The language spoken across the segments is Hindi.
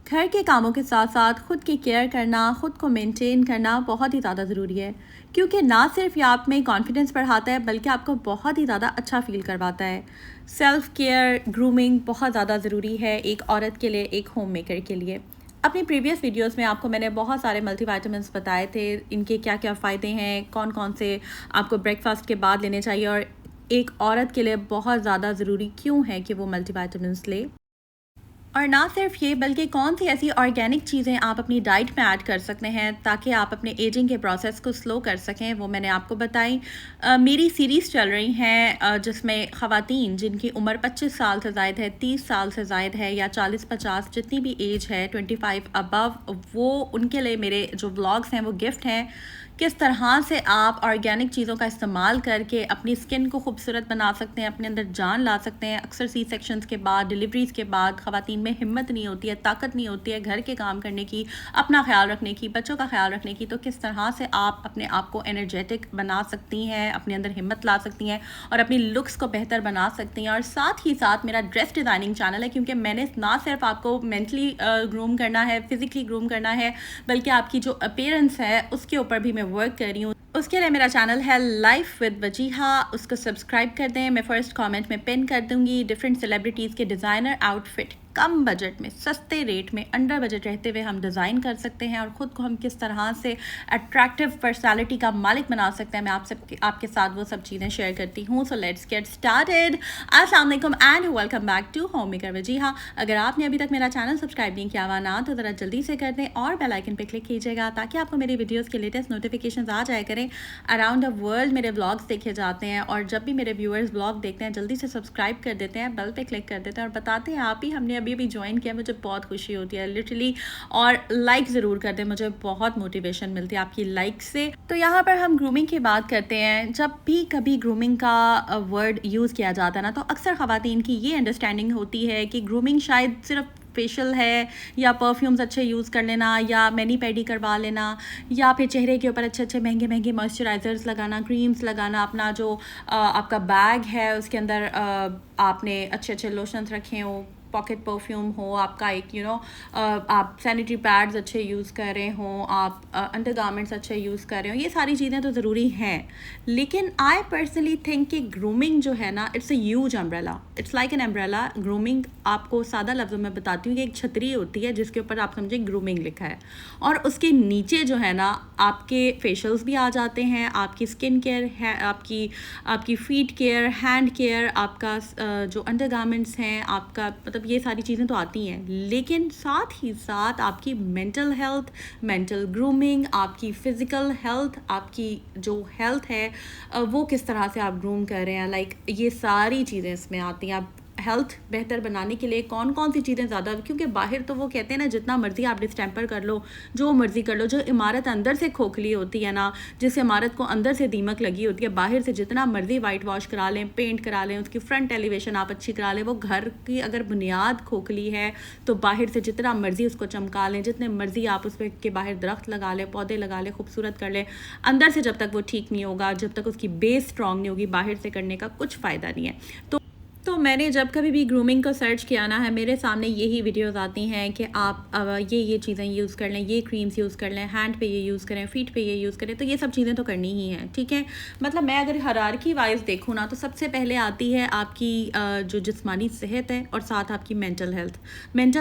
घर के कामों के साथ साथ ख़ुद की केयर करना, ख़ुद को मेंटेन करना बहुत ही ज़्यादा ज़रूरी है, क्योंकि ना सिर्फ ये आप में कॉन्फिडेंस बढ़ाता है बल्कि आपको बहुत ही ज़्यादा अच्छा फ़ील करवाता है। सेल्फ़ केयर, ग्रूमिंग बहुत ज़्यादा ज़रूरी है एक औरत के लिए, एक होम मेकर के लिए। अपनी प्रीवियस वीडियोस में आपको मैंने बहुत सारे मल्टीविटामिन्स बताए थे, इनके क्या क्या फ़ायदे हैं, कौन कौन से आपको ब्रेकफास्ट के बाद लेने चाहिए और एक औरत के लिए बहुत ज़्यादा ज़रूरी क्यों है कि वो मल्टीविटामिन्स ले। और ना सिर्फ ये बल्कि कौन सी ऐसी ऑर्गेनिक चीज़ें आप अपनी डाइट में ऐड कर सकते हैं ताकि आप अपने एजिंग के प्रोसेस को स्लो कर सकें, वो मैंने आपको बताई। मेरी सीरीज़ चल रही हैं जिसमें ख़वातीन जिनकी उम्र 25 साल से ज़ायद है, 30 साल से ज़ायद है या 40-50 जितनी भी एज है, 25 अबव, वो उनके लिए मेरे जो व्लॉग्स हैं वो गिफ्ट हैं। किस तरह से आप ऑर्गेनिक चीज़ों का इस्तेमाल करके अपनी स्किन को खूबसूरत बना सकते हैं, अपने अंदर जान ला सकते हैं। अक्सर सी सेक्शंस के बाद, डिलीवरीज़ के बाद ख़वातीन में हिम्मत नहीं होती है, ताकत नहीं होती है घर के काम करने की, अपना ख्याल रखने की, बच्चों का ख्याल रखने की। तो किस तरह से आप अपने आप को एनर्जेटिक बना सकती हैं, अपने अंदर हिम्मत ला सकती हैं और अपनी लुक्स को बेहतर बना सकती हैं। और साथ ही साथ मेरा ड्रेस डिज़ाइनिंग चैनल है, क्योंकि मैंने ना सिर्फ आपको मेंटली ग्रूम करना है, फिज़िकली ग्रूम करना है, बल्कि आपकी जो अपीयरेंस है उसके ऊपर भी मैं वर्क कर रही हूँ। उसके लिए मेरा चैनल है लाइफ विद वजीहा, उसको सब्सक्राइब कर दें। मैं फ़र्स्ट कमेंट में पिन कर दूँगी। डिफरेंट सेलिब्रिटीज़ के डिज़ाइनर आउटफिट कम बजट में, सस्ते रेट में, अंडर बजट रहते हुए हम डिज़ाइन कर सकते हैं और ख़ुद को हम किस तरह से अट्रैक्टिव पर्सनालिटी का मालिक बना सकते हैं, मैं आपके साथ वो सब चीज़ें शेयर करती हूँ। So let's get started. अस्सलाम वालेकुम and welcome back to home maker Wajiha. अगर आपने अभी तक मेरा चैनल सब्सक्राइब नहीं किया हुआ ना, तो ज़रा जल्दी से कर दें और बेल आइकन पर क्लिक कीजिएगा ताकि आपको मेरी वीडियोज़ के लेटेस्ट नोटिफिकेशन आ जाया करें। अराउंड द वर्ल्ड मेरे ब्लॉग्स देखे जाते हैं और जब भी मेरे व्यूअर्स ब्लॉग देखते हैं जल्दी से सब्सक्राइब कर देते हैं, बेल पे क्लिक कर देते हैं और बताते हैं आप ही हमने अभी भी ज्वाइन किया। मुझे बहुत खुशी होती है लिटरली। और लाइक ज़रूर कर दें, मुझे बहुत मोटिवेशन मिलती है आपकी लाइक से। तो यहाँ पर हम ग्रूमिंग की बात करते हैं। जब भी कभी ग्रूमिंग का वर्ड यूज़ किया जाता है ना, तो अक्सर ख़वातीन की ये अंडरस्टैंडिंग होती है कि ग्रूमिंग शायद सिर्फ फेशियल है या परफ्यूम्स अच्छे यूज़ कर लेना या मैनी पेडी करवा लेना या फिर चेहरे के ऊपर अच्छे अच्छे महंगे महंगे मॉइस्चराइज़र्स लगाना, क्रीम्स लगाना, अपना जो आपका बैग है उसके अंदर आपने अच्छे अच्छे लोशंस रखे हों, पॉकेट परफ्यूम हो आपका, एक आप सैनिटरी पैड्स अच्छे यूज़ कर रहे हों, आप अंडर गारमेंट्स अच्छे यूज़ कर रहे हो, ये सारी चीज़ें तो ज़रूरी हैं। लेकिन आई पर्सनली थिंक कि ग्रूमिंग जो है ना, it's a huge umbrella, it's like an umbrella. Grooming आपको सादा लफ्ज़ों में बताती हूँ कि एक छतरी होती है जिसके ऊपर आप समझे ग्रूमिंग लिखा है और उसके नीचे जो है ना आपके फेशियल्स भी आ जाते हैं, आपकी स्किन केयर है, आपकी फीट केयर, हैंड केयर, आपका जो अंडर गारमेंट्स हैं, आपका मतलब ये सारी चीज़ें तो आती हैं। लेकिन साथ ही साथ आपकी मेंटल हेल्थ, मेंटल ग्रूमिंग, आपकी फ़िज़िकल हेल्थ, आपकी जो हेल्थ है वो किस तरह से आप ग्रूम कर रहे हैं, लाइक ये सारी चीज़ें इसमें आती हैं। आप हेल्थ बेहतर बनाने के लिए कौन कौन सी चीज़ें ज़्यादा, क्योंकि बाहर तो वो कहते हैं ना जितना मर्ज़ी आप डिस्टेम्पर कर लो, जो मर्ज़ी कर लो, जो इमारत अंदर से खोखली होती है ना, जिस इमारत को अंदर से दीमक लगी होती है, बाहर से जितना मर्ज़ी वाइट वॉश करा लें, पेंट करा लें, उसकी फ्रंट एलिवेशन आप अच्छी करा लें, वो घर की अगर बुनियाद खोखली है तो बाहर से जितना मर्ज़ी उसको चमका लें, जितने मर्ज़ी आप उस पर के बाहर दरख्त लगा लें, पौधे लगा लें, खूबसूरत कर लें, अंदर से जब तक वो ठीक नहीं होगा, जब तक उसकी बेस स्ट्रॉन्ग नहीं होगी, बाहर से करने का कुछ फ़ायदा नहीं है। तो मैंने जब कभी भी ग्रूमिंग को सर्च किया ना है, मेरे सामने यही वीडियोस आती हैं कि आप ये चीज़ें यूज़ कर लें, ये क्रीम्स यूज़ कर लें, हैंड पे ये यूज़ करें, फीट पे ये यूज़ करें। तो ये सब चीज़ें तो करनी ही हैं, ठीक है। मतलब मैं अगर हायरार्की वाइज देखूँ ना, तो सबसे पहले आती है आपकी जो जिस्मानी सेहत है और साथ आपकी मेंटल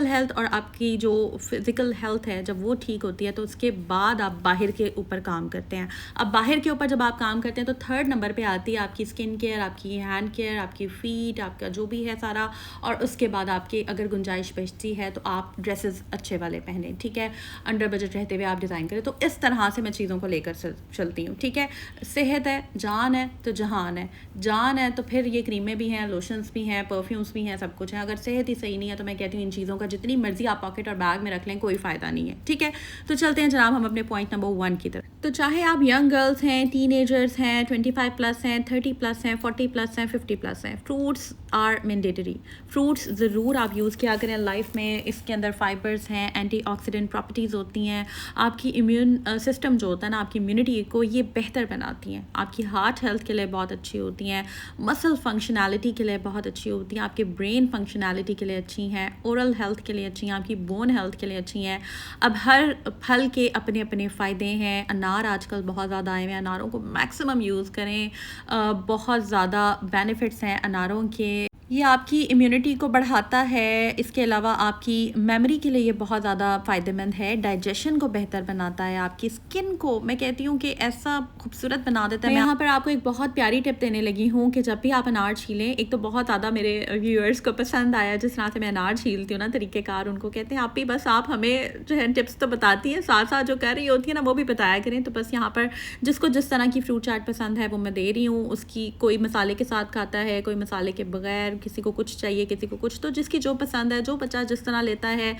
हेल्थ और आपकी जो फिज़िकल हेल्थ है, जब वो ठीक होती है तो उसके बाद आप बाहर के ऊपर काम करते हैं। अब बाहर के ऊपर जब आप काम करते हैं तो थर्ड नंबर पर आती है आपकी स्किन केयर, आपकी हैंड केयर, आपकी फीट, आपका जो भी है सारा। और उसके बाद आपकी अगर गुंजाइश बचती है तो आप ड्रेसेस अच्छे वाले पहने, ठीक है, अंडर बजट रहते हुए आप डिज़ाइन करें। तो इस तरह से मैं चीज़ों को लेकर चलती हूँ, ठीक है। सेहत है, जान है तो जहान है। जान है तो फिर ये क्रीमें भी हैं, लोशंस भी हैं, परफ्यूम्स भी हैं, सब कुछ है। अगर सेहत ही सही नहीं है तो मैं कहती हूँ इन चीज़ों का जितनी मर्जी आप पॉकेट और बैग में रख लें, कोई फ़ायदा नहीं है, ठीक है। तो चलते हैं जनाब हम अपने पॉइंट नंबर 1 की तरफ। तो चाहे आप यंग गर्ल्स हैं, टीनेजर्स हैं, 25 प्लस हैं, 30 प्लस हैं, 40 प्लस हैं, 50 प्लस हैं, फ्रूट्स आर मैंडेटरी। फ्रूट्स ज़रूर आप यूज़ किया करें लाइफ में, इसके अंदर फाइबर्स हैं, एंटीऑक्सीडेंट प्रॉपर्टीज़ होती हैं, आपकी इम्यून सिस्टम जो होता है ना, आपकी इम्यूनिटी को ये बेहतर बनाती हैं, आपकी हार्ट हेल्थ के लिए बहुत अच्छी होती हैं, मसल फंक्शनैलिटी के लिए बहुत अच्छी होती हैं, आपके ब्रेन फंक्शनैलिटी के लिए अच्छी हैं, ओरल हेल्थ के लिए अच्छी हैं, आपकी बोन हेल्थ के लिए अच्छी हैं। अब हर फल के अपने अपने फ़ायदे हैं। अनार आजकल बहुत ज़्यादा आए हुए हैं, अनारों को मैक्सिमम यूज़ करें, बहुत ज़्यादा बेनिफिट्स हैं अनारों के। ये आपकी इम्यूनिटी को बढ़ाता है, इसके अलावा आपकी मेमोरी के लिए ये बहुत ज़्यादा फ़ायदेमंद है, डाइजेशन को बेहतर बनाता है, आपकी स्किन को मैं कहती हूँ कि ऐसा खूबसूरत बना देता है। मैं यहाँ पर आपको एक बहुत प्यारी टिप देने लगी हूँ कि जब भी आप अनार छीलें, एक तो बहुत ज़्यादा मेरे व्यूअर्स को पसंद आया जिस तरह से मैं अनार छीलती हूँ ना, तरीक़ेकार उनको कहते हैं आप भी बस आप हमें जो है टिप्स तो बताती हैं, साथ साथ जो कर रही होती है ना वो भी बताया करें। तो बस यहाँ पर जिसको जिस तरह की फ्रूट चाट पसंद है वो मैं दे रही हूँ, उसकी कोई मसाले के साथ खाता है, कोई मसाले के बगैर, किसी को कुछ चाहिए किसी को कुछ, तो जिसकी जो पसंद है, जो बच्चा जिस तरह लेता है,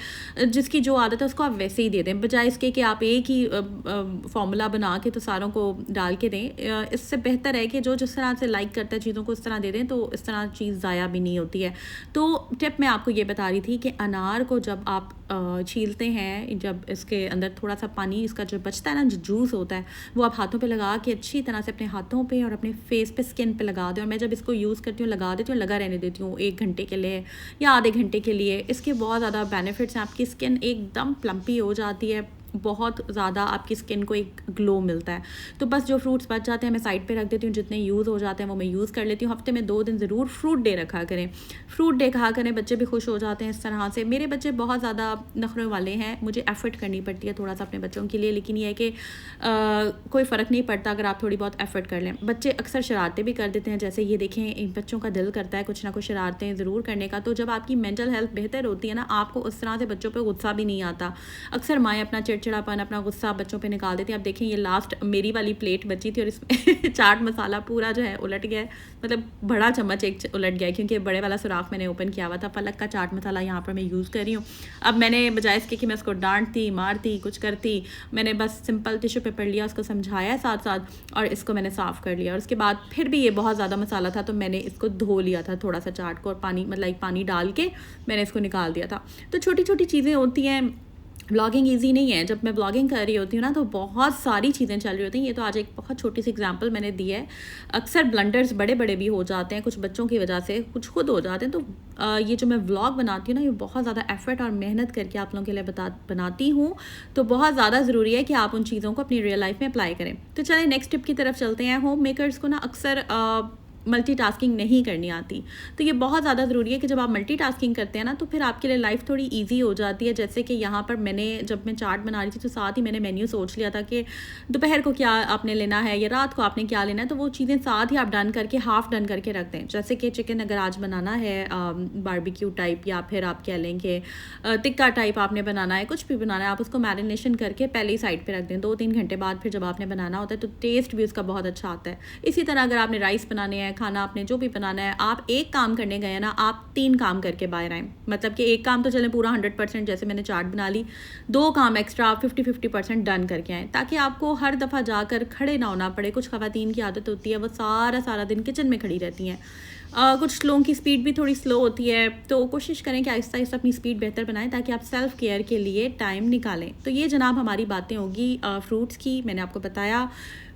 जिसकी जो आदत है उसको आप वैसे ही दे दें, बजाय इसके कि आप एक ही फार्मूला बना के तो सारों को डाल के दें। इससे बेहतर है कि जो जिस तरह से लाइक करता है चीज़ों को उस तरह दे दें, तो इस तरह चीज़ ज़ाया भी नहीं होती है। तो टिप मैं आपको ये बता रही थी कि अनार को जब आप छीलते हैं, जब इसके अंदर थोड़ा सा पानी इसका जो बचता है ना, जो जूस होता है, वो आप हाथों पे लगा के अच्छी तरह से अपने हाथों पे और अपने फेस पे, स्किन पे लगा दें। और मैं जब इसको यूज़ करती हूँ, लगा देती हूँ, लगा रहने देती हूँ 1 घंटे के लिए या आधे घंटे के लिए। इसके बहुत ज़्यादा बेनिफिट्स हैं, आपकी स्किन एकदम प्लम्पी हो जाती है, बहुत ज़्यादा आपकी स्किन को एक ग्लो मिलता है। तो बस जो फ्रूट्स बच जाते हैं मैं साइड पे रख देती हूँ, जितने यूज़ हो जाते हैं वो मैं यूज़ कर लेती हूँ। हफ्ते में 2 दिन ज़रूर फ्रूट डे रखा करें, फ्रूट डे कहा करें, बच्चे भी खुश हो जाते हैं इस तरह से। मेरे बच्चे बहुत ज़्यादा नखरे वाले हैं, मुझे एफ़र्ट करनी पड़ती है थोड़ा सा अपने बच्चों के लिए, लेकिन ये है कि कोई फ़र्क नहीं पड़ता अगर आप थोड़ी बहुत एफ़र्ट कर लें। बच्चे अक्सर शरारतें भी कर देते हैं, जैसे ये देखें, इन बच्चों का दिल करता है कुछ ना कुछ शरारतें ज़रूर करने का। तो जब आपकी मेंटल हेल्थ बेहतर होती है ना, आपको उस तरह से बच्चों पे गुस्सा भी नहीं आता। अक्सर माएँ अपना चिड़चिड़ापन, अपना गुस्सा बच्चों पे निकाल देती हैं। आप देखें, ये लास्ट मेरी वाली प्लेट बची थी और इसमें चाट मसाला पूरा जो है उलट गया, मतलब बड़ा चम्मच एक उलट गया, क्योंकि बड़े वाला सुराख मैंने ओपन किया हुआ था। फलक का चाट मसाला यहाँ पर मैं यूज़ कर रही हूँ। अब मैंने बजाय इसके कि मैं उसको डांटती, मारती, कुछ करती, मैंने बस सिंपल टिश्यू पेपर लिया, उसको समझाया साथ साथ, और इसको मैंने साफ़ कर लिया। और उसके बाद फिर भी ये बहुत ज़्यादा मसाला था, तो मैंने इसको धो लिया था थोड़ा सा चाट को, और पानी मतलब एक पानी डाल के मैंने इसको निकाल दिया था। तो छोटी छोटी चीज़ें होती हैं। व्लॉगिंग ईजी नहीं है, जब मैं व्लॉगिंग कर रही होती हूँ ना तो बहुत सारी चीज़ें चल रही होती हैं। ये तो आज एक बहुत छोटी सी एग्जांपल मैंने दी है। अक्सर ब्लंडर्स बड़े बड़े भी हो जाते हैं, कुछ बच्चों की वजह से, कुछ खुद हो जाते हैं। तो ये जो मैं व्लॉग बनाती हूँ ना, ये बहुत ज़्यादा एफर्ट और मेहनत करके आप लोगों के लिए बनाती हूँ। तो बहुत ज़्यादा ज़रूरी है कि आप उन चीज़ों को अपनी रियल लाइफ में अप्लाई करें। तो चलें नेक्स्ट टिप की तरफ चलते हैं। होम मेकर्स को ना अक्सर मल्टीटास्किंग नहीं करनी आती, तो ये बहुत ज़्यादा ज़रूरी है कि जब आप मल्टीटास्किंग करते हैं ना, तो फिर आपके लिए लाइफ थोड़ी इजी हो जाती है। जैसे कि यहाँ पर मैंने, जब मैं चाट बना रही थी, तो साथ ही मैंने मेन्यू सोच लिया था कि दोपहर को क्या आपने लेना है या रात को आपने क्या लेना है, तो वो चीज़ें साथ ही आप डन करके, हाफ़ डन करके रख दें। जैसे कि चिकन अगर आज बनाना है बारबेक्यू टाइप, या फिर आप कह लें कि टिक्का टाइप आपने बनाना है, कुछ भी बनाना है, आप उसको मैरिनेशन करके पहले ही साइड पर रख दें। 2-3 घंटे बाद फिर जब आपने बनाना होता है तो टेस्ट भी उसका बहुत अच्छा आता है। इसी तरह अगर आपने राइस बनाने हैं, खाना आपने जो भी बनाना है, आप एक काम करने गए ना, आप 3 काम करके बाहर आएँ। मतलब कि एक काम तो चलें पूरा 100%, जैसे मैंने चाट बना ली, 2 काम एक्स्ट्रा आप 50-50% डन करके आएँ, ताकि आपको हर दफ़ा जाकर खड़े ना होना पड़े। कुछ ख़वातीन की आदत होती है वो सारा दिन किचन में खड़ी रहती हैं। कुछ लोगों की स्पीड भी थोड़ी स्लो होती है, तो कोशिश करें कि आहिस्ता आहिस्ता अपनी स्पीड बेहतर बनाएं, ताकि आप सेल्फ़ केयर के लिए टाइम निकालें। तो ये जनाब हमारी बातें होगी फ्रूट्स की। मैंने आपको बताया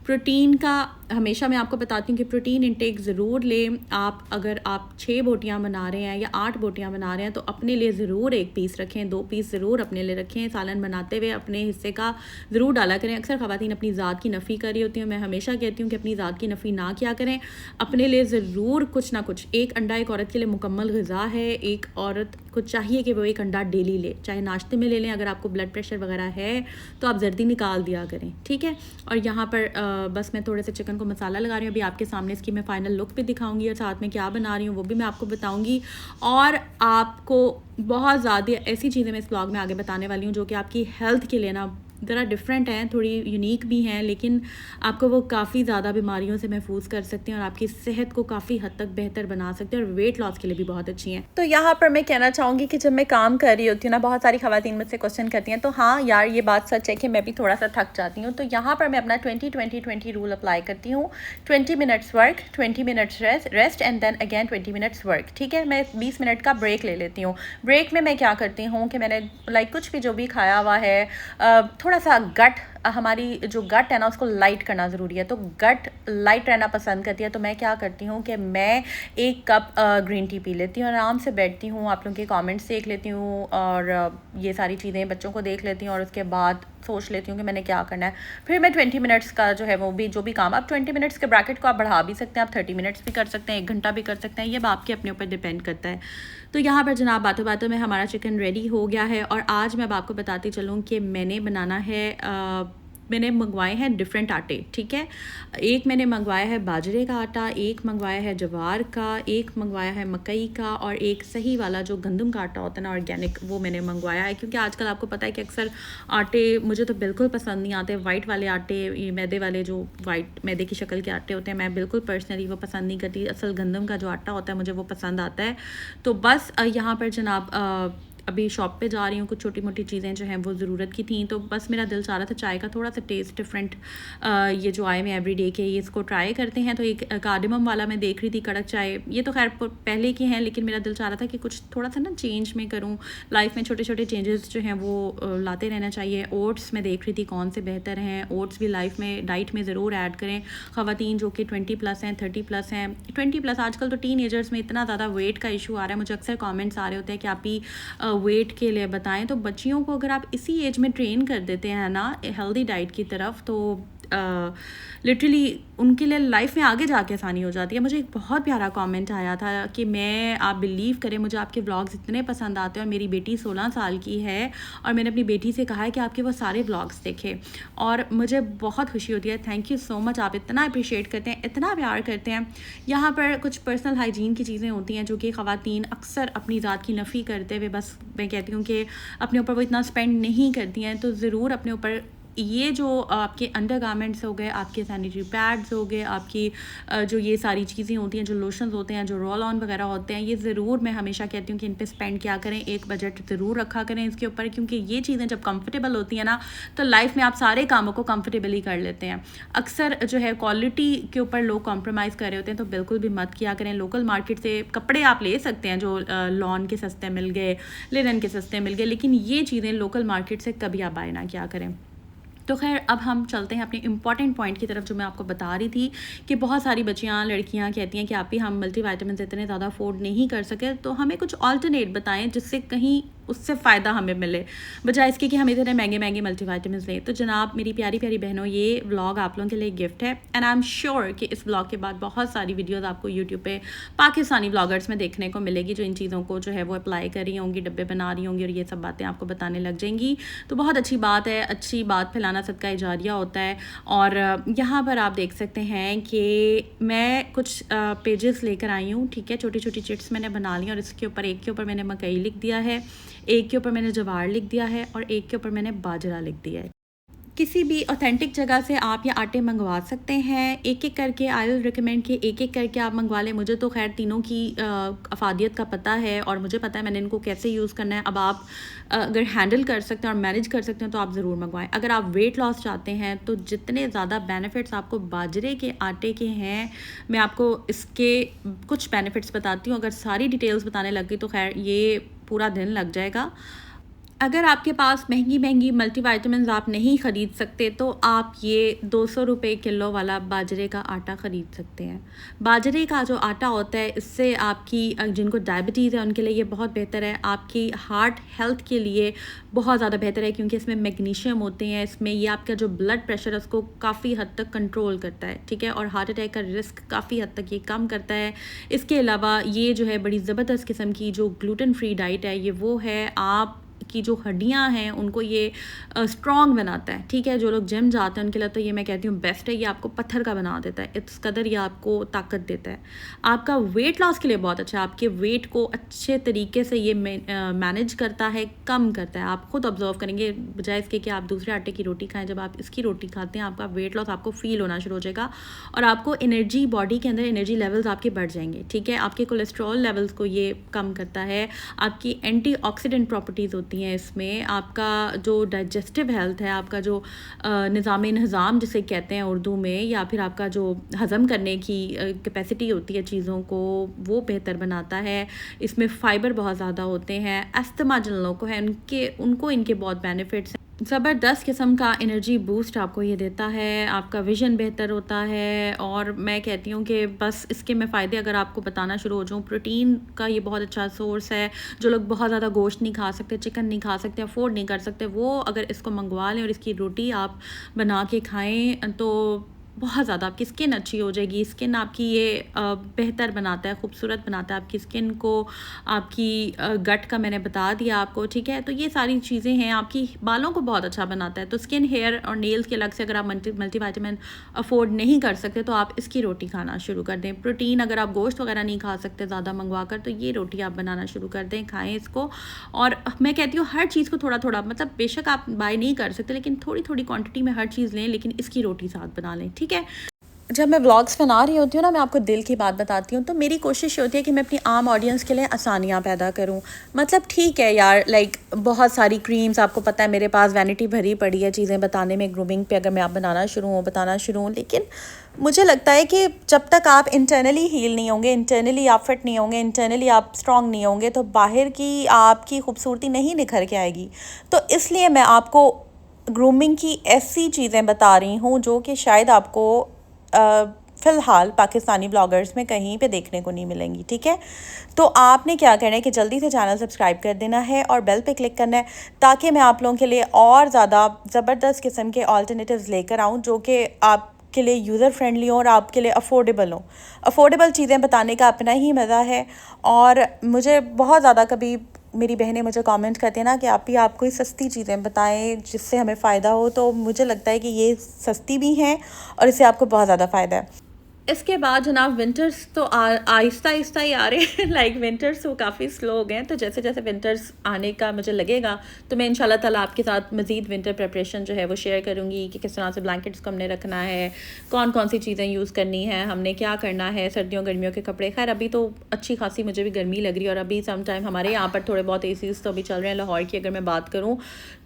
प्रोटीन का, हमेशा मैं आपको बताती हूँ कि प्रोटीन इंटेक ज़रूर लें। आप अगर आप 6 बोटियाँ बना रहे हैं या 8 बोटियाँ बना रहे हैं, तो अपने लिए ज़रूर 1 पीस रखें, 2 पीस ज़रूर अपने लिए रखें। सालन बनाते हुए अपने हिस्से का ज़रूर डाला करें। अक्सर ख़वातीन अपनी ज़ात की नफ़ी कर रही होती हैं, मैं हमेशा कहती हूँ कि अपनी ज़ात की नफ़ी ना किया करें। अपने लिए ज़रूर कुछ ना कुछ, एक अंडा एक औरत के लिए मुकम्मल ग़िज़ा है। एक औरत को चाहिए कि वो 1 अंडा डेली ले, चाहे नाश्ते में ले लें। अगर आपको ब्लड प्रेशर वगैरह है तो आप जर्दी निकाल दिया करें, ठीक है। और यहाँ पर बस मैं थोड़े से चिकन को मसाला लगा रही हूँ। अभी आपके सामने इसकी मैं फ़ाइनल लुक भी दिखाऊंगी, और साथ में क्या बना रही हूँ वो भी मैं आपको बताऊंगी। और आपको बहुत ज़्यादा ऐसी चीज़ें मैं इस ब्लॉग में आगे बताने वाली हूँ जो कि आपकी हेल्थ के लिए ना ज़रा डिफरेंट हैं, थोड़ी यूनिक भी हैं, लेकिन आपको वो काफ़ी ज़्यादा बीमारियों से महफूज कर सकते हैं और आपकी सेहत को काफ़ी हद तक बेहतर बना सकते हैं और वेट लॉस के लिए भी बहुत अच्छी हैं। तो यहाँ पर मैं कहना चाहूँगी कि जब मैं काम कर रही होती हूँ ना, बहुत सारी ख़वातीन मुझसे क्वेश्चन करती हैं, तो हाँ यार ये बात सच है कि मैं भी थोड़ा सा थक जाती हूँ। तो यहाँ पर मैं अपना 20-20-20 रूल अप्लाई करती हूँ। 20 minutes work, 20 minutes rest and then again 20 minutes work. ठीक है, मैं 20 मिनट का ब्रेक ले लेती हूँ। ब्रेक में मैं क्या करती हूँ कि मैंने कुछ भी जो भी खाया हुआ है, थोड़ा सा गट, हमारी जो गट है ना उसको लाइट करना ज़रूरी है, तो गट लाइट रहना पसंद करती है। तो मैं क्या करती हूँ कि मैं 1 कप ग्रीन टी पी लेती हूँ, आराम से बैठती हूँ, आप लोगों के कमेंट्स देख लेती हूँ और ये सारी चीज़ें बच्चों को देख लेती हूँ और उसके बाद सोच लेती हूँ कि मैंने क्या करना है। फिर मैं 20 मिनट्स का जो है वो भी जो भी काम, आप 20 मिनट्स के ब्रैकेट को आप बढ़ा भी सकते हैं, आप 30 मिनट्स भी कर सकते हैं, 1 घंटा भी कर सकते हैं, ये आपके अपने ऊपर डिपेंड करता है। तो यहाँ पर जनाब बातों बातों में हमारा चिकन रेडी हो गया है और आज मैं अब आपको बताती चलूँ कि मैंने बनाना है, मैंने मंगवाए हैं डिफरेंट आटे। ठीक है, एक मैंने मंगवाया है बाजरे का आटा, एक मंगवाया है जवार का, एक मंगवाया है मकई का और एक सही वाला जो गंदम का आटा होता है ना, ऑर्गेनिक, वो मैंने मंगवाया है। क्योंकि आजकल आपको पता है कि अक्सर आटे मुझे तो बिल्कुल पसंद नहीं आते, वाइट वाले आटे, ये मैदे वाले जो वाइट मैदे की शक्ल के आटे होते हैं, मैं बिल्कुल पर्सनली वो पसंद नहीं करती। असल गंदम का जो आटा होता है मुझे वो पसंद आता है। तो बस यहाँ पर जनाब अभी शॉप पे जा रही हूँ, कुछ छोटी मोटी चीज़ें जो हैं वो ज़रूरत की थी, तो बस मेरा दिल चाह रहा था चाय का थोड़ा सा टेस्ट डिफरेंट, ये जो आए में एवरीडे के, ये इसको ट्राई करते हैं। तो एक कार्डमम वाला मैं देख रही थी, कड़क चाय, ये तो खैर पहले की हैं, लेकिन मेरा दिल चाह रहा था कि कुछ थोड़ा सा ना चेंज में करूँ, लाइफ में छोटे छोटे चेंजेस जो हैं वो लाते रहना चाहिए। ओट्स मैं देख रही थी कौन से बेहतर हैं, ओट्स भी लाइफ में डाइट में ज़रूर ऐड करें। ख़वातीन जो कि 20+ हैं, 30+ हैं, 20+ आजकल तो टीन-एजर्स में इतना ज़्यादा वेट का इशू आ रहा है, मुझे अक्सर कमेंट्स आ रहे होते हैं कि आप ही वेट के लिए बताएं। तो बच्चियों को अगर आप इसी एज में ट्रेन कर देते हैं ना हेल्दी डाइट की तरफ, तो लिटरली उनके लिए लाइफ में आगे जाके आसानी हो जाती है। मुझे एक बहुत प्यारा कमेंट आया था कि मैं, आप बिलीव करें, मुझे आपके व्लॉग्स इतने पसंद आते हैं और मेरी बेटी 16 साल की है और मैंने अपनी बेटी से कहा है कि आपके वो सारे व्लॉग्स देखे और मुझे बहुत खुशी होती है। थैंक यू सो मच, आप इतना अप्रिशिएट करते हैं, इतना प्यार करते हैं। यहाँ पर कुछ पर्सनल हाइजीन की चीज़ें होती हैं जो कि ख़वातीन अक्सर अपनी ज़ात की नफ़ी करते हुए, बस मैं कहती हूँ कि अपने ऊपर वो इतना स्पेंड नहीं करती हैं, तो ज़रूर अपने ऊपर ये जो आपके अंडर गारमेंट्स हो गए, आपके सैनिटरी पैड्स हो गए, आपकी जो ये सारी चीज़ें होती हैं, जो लोशंस होते हैं, जो रोल ऑन वगैरह होते हैं, ये ज़रूर मैं हमेशा कहती हूँ कि इन पे स्पेंड क्या करें, एक बजट ज़रूर रखा करें इसके ऊपर। क्योंकि ये चीज़ें जब कंफर्टेबल होती हैं ना, तो लाइफ में आप सारे कामों को कंफर्टेबली कर लेते हैं। अक्सर जो है क्वालिटी के ऊपर लोग कॉम्प्रोमाइज़ कर रहे होते हैं, तो बिल्कुल भी मत किया करें। लोकल मार्केट से कपड़े आप ले सकते हैं जो लॉन के सस्ते मिल गए, लिनन के सस्ते मिल गए, लेकिन ये चीज़ें लोकल मार्केट से कभी आप बाय ना किया करें। तो खैर अब हम चलते हैं अपने इम्पॉर्टेंट पॉइंट की तरफ, जो मैं आपको बता रही थी कि बहुत सारी बच्चियाँ, लड़कियाँ कहती हैं कि आप ही हम मल्टीविटामिन इतने ज़्यादा अफोर्ड नहीं कर सके, तो हमें कुछ अल्टरनेट बताएं जिससे कहीं उससे फ़ायदा हमें मिले, बजाय इसके कि हम इतने महंगे महंगे मल्टीविटामिन लें। तो जनाब मेरी प्यारी प्यारी बहनों, ये व्लॉग आप लोगों के लिए गिफ्ट है एंड आई एम श्योर कि इस व्लॉग के बाद बहुत सारी वीडियोस आपको यूट्यूब पे पाकिस्तानी व्लॉगर्स में देखने को मिलेगी जो इन चीज़ों को जो है वो अप्लाई कर रही होंगी, डब्बे बना रही होंगी और ये सब बातें आपको बताने लग जाएंगी। तो बहुत अच्छी बात है, अच्छी बात फैलाना सदका जारिया होता है। और यहाँ पर आप देख सकते हैं कि मैं कुछ पेजेस लेकर आई हूँ, ठीक है, छोटी छोटी चिट्स मैंने बना ली और इसके ऊपर, एक के ऊपर मैंने मकई लिख दिया है, एक के ऊपर मैंने जवार लिख दिया है और एक के ऊपर मैंने बाजरा लिख दिया है। किसी भी ऑथेंटिक जगह से आप ये आटे मंगवा सकते हैं, एक एक करके। आई विल रिकमेंड कि एक एक करके आप मंगवा लें। मुझे तो खैर तीनों की अफादियत का पता है और मुझे पता है मैंने इनको कैसे यूज़ करना है। अब आप अगर हैंडल कर सकते हैं और मैनेज कर सकते हैं तो आप ज़रूर मंगवाएं। अगर आप वेट लॉस चाहते हैं तो जितने ज़्यादा बेनिफिट्स आपको बाजरे के आटे के हैं, मैं आपको इसके कुछ बेनिफिट्स बताती हूँ। अगर सारी डिटेल्स बताने लग गई तो खैर ये पूरा दिन लग जाएगा। अगर आपके पास महंगी महंगी मल्टीविटामिन्स आप नहीं ख़रीद सकते तो आप ये 200 रुपये किलो वाला बाजरे का आटा ख़रीद सकते हैं। बाजरे का जो आटा होता है, इससे आपकी जिनको डायबिटीज़ है उनके लिए ये बहुत बेहतर है, आपकी हार्ट हेल्थ के लिए बहुत ज़्यादा बेहतर है क्योंकि इसमें मैग्नीशियम होते हैं, इसमें ये आपका जो ब्लड प्रेशर है उसको काफ़ी हद तक कंट्रोल करता है, ठीक है, और हार्ट अटैक का रिस्क काफ़ी हद तक ये कम करता है। इसके अलावा ये जो है बड़ी ज़बरदस्त किस्म की जो ग्लूटेन फ्री डाइट है, ये वो है, आप की जो हड्डियाँ हैं उनको ये स्ट्रॉन्ग बनाता है, ठीक है। जो लोग जिम जाते हैं उनके लिए तो ये मैं कहती हूँ बेस्ट है, ये आपको पत्थर का बना देता है, इस कदर ये आपको ताकत देता है। आपका वेट लॉस के लिए बहुत अच्छा है, आपके वेट को अच्छे तरीके से ये मैनेज करता है, कम करता है। आप खुद ऑब्जर्व करेंगे, बजाय इसके कि आप दूसरे आटे की रोटी खाएं, जब आप इसकी रोटी खाते हैं आपका वेट लॉस आपको फील होना शुरू हो जाएगा और आपको एनर्जी, बॉडी के अंदर एनर्जी लेवल्स आपके बढ़ जाएंगे, ठीक है। आपके कोलेस्ट्रॉल लेवल्स को ये कम करता है, आपकी एंटीऑक्सीडेंट प्रॉपर्टीज़ होती हैं इसमें, आपका जो डाइजेस्टिव हेल्थ है, आपका जो निज़ाम जिसे कहते हैं उर्दू में, या फिर आपका जो हज़म करने की कैपेसिटी होती है चीज़ों को, वो बेहतर बनाता है। इसमें फ़ाइबर बहुत ज़्यादा होते हैं। अस्थमा जिन लोगों को है उनको इनके बहुत बेनिफिट्स हैं। ज़बरदस्त किस्म का एनर्जी बूस्ट आपको ये देता है, आपका विज़न बेहतर होता है। और मैं कहती हूँ कि बस इसके मैं फ़ायदे अगर आपको बताना शुरू हो जाऊँ, प्रोटीन का ये बहुत अच्छा सोर्स है। जो लोग बहुत ज़्यादा गोश्त नहीं खा सकते, चिकन नहीं खा सकते, अफोर्ड नहीं कर सकते, वो अगर इसको मंगवा लें और इसकी रोटी आप बना के खाएँ तो बहुत ज़्यादा आपकी स्किन अच्छी हो जाएगी। स्किन आपकी ये बेहतर बनाता है, खूबसूरत बनाता है आपकी स्किन को। आपकी गट का मैंने बता दिया आपको, ठीक है। तो ये सारी चीज़ें हैं, आपकी बालों को बहुत अच्छा बनाता है। तो स्किन, हेयर और नेल्स के अलग से अगर आप मल्टीविटामिन अफोर्ड नहीं कर सकते तो आप इसकी रोटी खाना शुरू कर दें। प्रोटीन अगर आप गोश्त वगैरह नहीं खा सकते ज़्यादा मंगवा कर, तो ये रोटी आप बनाना शुरू कर दें, खाएँ इसको। और मैं कहती हूँ हर चीज़ को थोड़ा थोड़ा, मतलब बेशक आप बाय नहीं कर सकते लेकिन थोड़ी थोड़ी क्वांटिटी में हर चीज़ लें, लेकिन इसकी रोटी साथ बना लें, ठीक है। जब मैं व्लॉग्स बना रही होती हूँ ना, मैं आपको दिल की बात बताती हूँ, तो मेरी कोशिश होती है कि मैं अपनी आम ऑडियंस के लिए आसानियाँ पैदा करूँ। मतलब ठीक है यार, लाइक बहुत सारी क्रीम्स, आपको पता है मेरे पास वैनिटी भरी पड़ी है चीज़ें बताने में, ग्रूमिंग पे अगर मैं आप बताना शुरू हूँ, लेकिन मुझे लगता है कि जब तक आप इंटरनली हील नहीं होंगे, इंटरनली आप फिट नहीं होंगे, इंटरनली आप स्ट्रॉन्ग नहीं होंगे, तो बाहर की आपकी खूबसूरती नहीं निखर के आएगी। तो इसलिए मैं आपको ग्रूमिंग की ऐसी चीज़ें बता रही हूँ जो कि शायद आपको फ़िलहाल पाकिस्तानी ब्लॉगर्स में कहीं पे देखने को नहीं मिलेंगी, ठीक है। तो आपने क्या करना है कि जल्दी से चैनल सब्सक्राइब कर देना है और बेल पे क्लिक करना है, ताकि मैं आप लोगों के लिए और ज़्यादा ज़बरदस्त किस्म के ऑल्टरनेटिव्स लेकर आऊँ जो कि आप के लिए यूज़र फ्रेंडली हो और आपके लिए अफोर्डेबल हो। अफोर्डेबल चीज़ें बताने का अपना ही मज़ा है। और मुझे बहुत ज़्यादा कभी मेरी बहनें मुझे कमेंट करती हैं ना कि आप कोई सस्ती चीज़ें बताएं जिससे हमें फ़ायदा हो, तो मुझे लगता है कि ये सस्ती भी हैं और इससे आपको बहुत ज़्यादा फ़ायदा है। इसके बाद जनाब विंटर्स तो आहिस्ता आहिस्ता ही आ रहे हैं। लाइक विंटर्स वो काफ़ी स्लो हो गए हैं, तो जैसे जैसे विंटर्स आने का मुझे लगेगा तो मैं इंशाल्लाह ताला आपके साथ मज़ीद विंटर प्रिपरेशन जो है वो शेयर करूँगी कि किस तरह से ब्लैंकेट्स को हमने रखना है, कौन कौन सी चीज़ें यूज़ करनी है, हमने क्या करना है, सर्दियों गर्मियों के कपड़े। खैर अभी तो अच्छी खासी मुझे भी गर्मी लग रही है और अभी सम टाइम हमारे यहाँ पर थोड़े बहुत एसीज़ तो अभी चल रहे हैं लाहौर की अगर मैं बात करूँ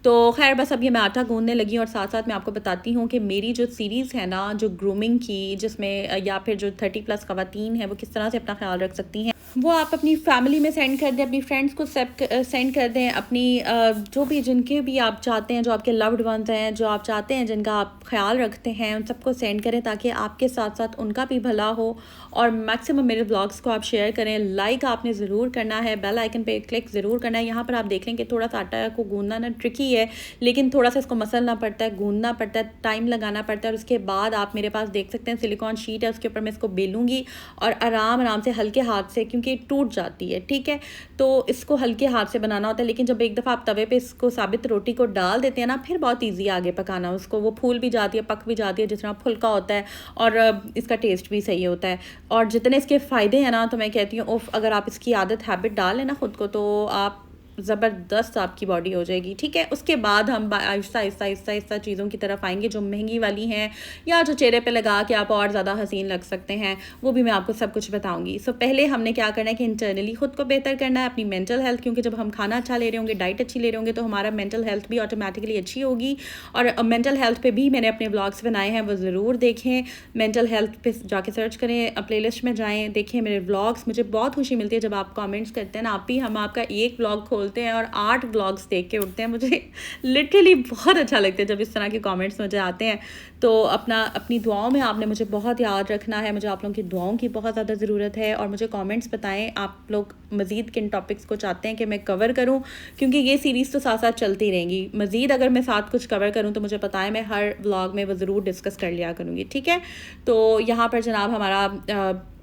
तो। खैर बस अब ये मैं आटा गूंदने लगी और साथ साथ मैं आपको बताती हूँ कि मेरी जो सीरीज़ है ना, जो ग्रूमिंग की, जिसमें या फिर जो 30+ ख़वातीन हैं वो किस तरह से अपना ख्याल रख सकती हैं, वो आप अपनी फैमिली में सेंड कर दें, अपनी फ्रेंड्स को सेंड कर दें, अपनी जो भी जिनके भी आप चाहते हैं, जो आपके लव्ड वंस हैं, जो आप चाहते हैं जिनका आप ख्याल रखते हैं, उन सबको सेंड करें ताकि आपके साथ साथ उनका भी भला हो। और मैक्सिमम मेरे ब्लॉग्स को आप शेयर करें, लाइक आपने ज़रूर करना है, बेल आइकन पे क्लिक ज़रूर करना है। यहाँ पर आप देख लें कि थोड़ा सा आटा को गूंदना ना ट्रिकी है, लेकिन थोड़ा सा इसको मसलना पड़ता है, गूंदना पड़ता है, टाइम लगाना पड़ता है। और उसके बाद आप मेरे पास देख सकते हैं सिलिकॉन शीट है, उसके ऊपर मैं इसको बेलूँगी और आराम से हल्के हाथ से, क्योंकि टूट जाती है, ठीक है, तो इसको हल्के हाथ से बनाना होता है। लेकिन जब एक दफ़ा आप तवे पे इसको साबित रोटी को डाल देते हैं ना, फिर बहुत ईजी है आगे पकाना उसको, वो फूल भी जाती है, पक भी जाती है जिस तरह फुल्का होता है, और इसका टेस्ट भी सही होता है। और जितने इसके फ़ायदे हैं ना, तो मैं कहती हूँ अगर आप इसकी आदत हैबिट डाल लें ना खुद को, तो आप ज़बरदस्त आपकी बॉडी हो जाएगी, ठीक है। उसके बाद हम आहिस्ता आहिस्ता आहिस्ता आहिस्ता चीज़ों की तरफ आएंगे जो महंगी वाली हैं या जो चेहरे पे लगा के आप और ज़्यादा हसीन लग सकते हैं, वो भी मैं आपको सब कुछ बताऊंगी। सो पहले हमने क्या करना है कि इंटरनली ख़ुद को बेहतर करना है, अपनी मेंटल हेल्थ, क्योंकि जब हम खाना अच्छा ले रहे होंगे, डाइट अच्छी ले रहे होंगे, तो हमारा मेंटल हेल्थ भी ऑटोमेटिकली अच्छी होगी। और मेंटल हेल्थ पे भी मैंने अपने व्लॉग्स बनाए हैं, वो ज़रूर देखें। मेंटल हेल्थ पे जाके सर्च करें, प्ले लिस्ट में जाएँ, देखें मेरे व्लॉग्स। मुझे बहुत खुशी मिलती है जब आप कॉमेंट्स करते हैं ना, आप भी हम आपका एक व्लॉग खोलते हैं और 8 व्लॉग्स देख के उठते हैं। मुझे लिटरली बहुत अच्छा लगता है जब इस तरह के कमेंट्स मुझे आते हैं। तो अपनी दुआओं में आपने मुझे बहुत याद रखना है, मुझे आप लोगों की दुआओं की बहुत ज़्यादा ज़रूरत है। और मुझे कमेंट्स बताएं आप लोग मज़ीद किन टॉपिक्स को चाहते हैं कि मैं कवर करूं, क्योंकि ये सीरीज़ तो साथ साथ चलती रहेंगी। मज़ीद अगर मैं साथ कुछ कवर करूं तो मुझे पता है मैं हर व्लॉग में वो ज़रूर डिस्कस कर लिया करूँगी, ठीक है। तो यहाँ पर जनाब हमारा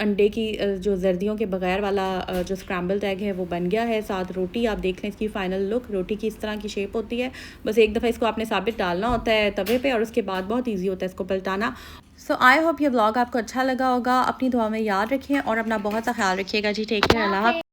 अंडे की जो जर्दियों के बगैर वाला जो स्क्रैम्बल्ड एग है वो बन गया है। साथ रोटी आप देख लें इसकी फ़ाइनल लुक, रोटी की इस तरह की शेप होती है। बस एक दफ़ा इसको आपने साबित डालना होता है तवे पे और उसके बाद बहुत ईजी होता है इसको पलटाना। सो आई होप ये व्लॉग आपको अच्छा लगा होगा। अपनी दुआ में याद रखें और अपना बहुत सा ख्याल रखिएगा जी। टेक केयर, अल्लाह हाफ़िज़।